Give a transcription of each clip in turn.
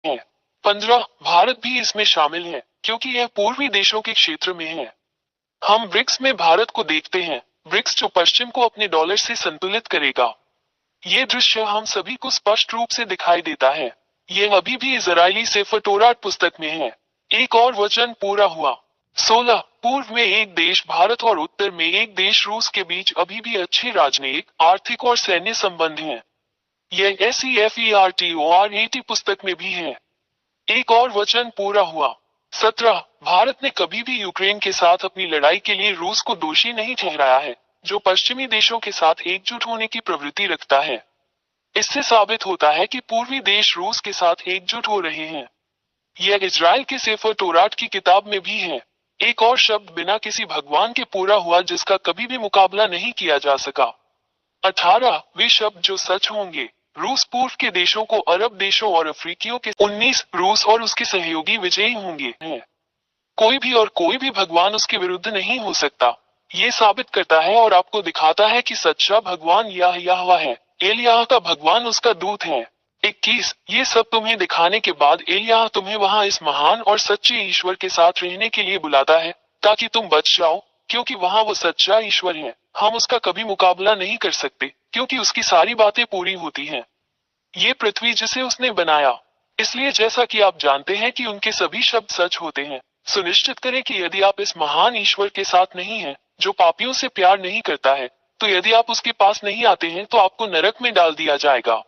है। 15 भारत भी इसमें शामिल है क्योंकि यह पूर्वी देशों के क्षेत्र में है। हम ब्रिक्स में भारत को देखते हैं, ब्रिक्स जो पश्चिम को अपने डॉलर से संतुलित करेगा। ये दृश्य हम सभी को स्पष्ट रूप से दिखाई देता है। यह अभी भी इजरायली सेफर तोरात पुस्तक में है। एक और वचन पूरा हुआ। 16 पूर्व में एक देश भारत और उत्तर में एक देश रूस के बीच अभी भी अच्छे राजनयिक, आर्थिक और सैन्य संबंध हैं। यह SEFERTORAT पुस्तक में भी है। एक और वचन पूरा हुआ। 17 भारत ने कभी भी यूक्रेन के साथ अपनी लड़ाई के लिए रूस को दोषी नहीं ठहराया है, जो पश्चिमी देशों के साथ एकजुट होने की प्रवृत्ति रखता है। इससे साबित होता है कि पूर्वी देश रूस के साथ एकजुट हो रहे हैं। यह इजराइल के सेफर तोरात की किताब में भी है। एक और शब्द बिना किसी भगवान के पूरा हुआ जिसका कभी भी मुकाबला नहीं किया जा सका। 18 वे शब्द जो सच होंगे। रूस पूर्व के देशों को अरब देशों और अफ्रीकियों के 19 रूस और उसके सहयोगी विजयी होंगे। कोई भी भगवान उसके विरुद्ध नहीं हो सकता। ये साबित करता है और आपको दिखाता है कि सच्चा भगवान यहोवा है। एलियाह का भगवान उसका दूत है। 21 ये सब तुम्हें दिखाने के बाद एलियाह तुम्हें वहां इस महान और सच्चे ईश्वर के साथ रहने के लिए बुलाता है ताकि तुम बच जाओ, क्योंकि वहां वो सच्चा ईश्वर है। हम उसका कभी मुकाबला नहीं कर सकते क्योंकि उसकी सारी बातें पूरी होती हैं। ये पृथ्वी जिसे उसने बनाया। इसलिए जैसा कि आप जानते हैं कि उनके सभी शब्द सच होते हैं, सुनिश्चित करें कि यदि आप इस महान ईश्वर के साथ नहीं हैं, जो पापियों से प्यार नहीं करता है, तो यदि आप उसके पास नहीं आते हैं तो आपको नरक में डाल दिया जाएगा।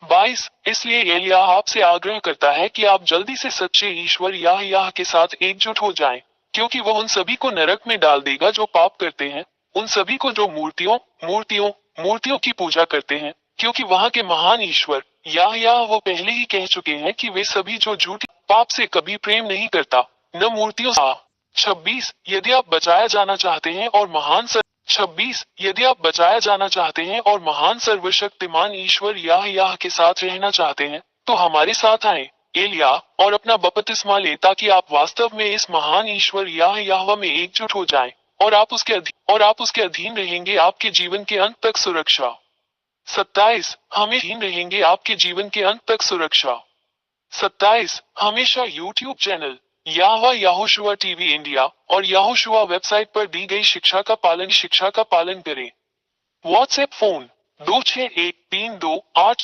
22 इसलिए एलियाह आपसे आग्रह करता है कि आप जल्दी से सच्चे ईश्वर याह के साथ एकजुट हो जाएं, क्योंकि वह उन सभी को नरक में डाल देगा जो पाप करते हैं, उन सभी को जो मूर्तियों की पूजा करते हैं, क्योंकि वहां के महान ईश्वर याह वो पहले ही कह चुके हैं कि वे सभी जो झूठी पाप से कभी प्रेम नहीं करता, न मूर्तियों से। 26 यदि आप बचाया जाना चाहते हैं और महान 26 यदि आप बचाया जाना चाहते हैं और महान सर्वशक्तिमान ईश्वर याह के साथ रहना चाहते हैं, तो हमारे साथ आए एलियाह और अपना बपतिस्मा ले ताकि आप वास्तव में इस महान ईश्वर याह में एकजुट हो जाएं और आप उसके अधीन रहेंगे आपके जीवन के अंत तक सुरक्षा। 27 हमें अधीन रहेंगे आपके जीवन के अंत तक सुरक्षा। 27 हमेशा YouTube channel Yehoshua TV India और यहोशुआ वेबसाइट पर दी गई शिक्षा का पालन करें। WhatsApp phone 261328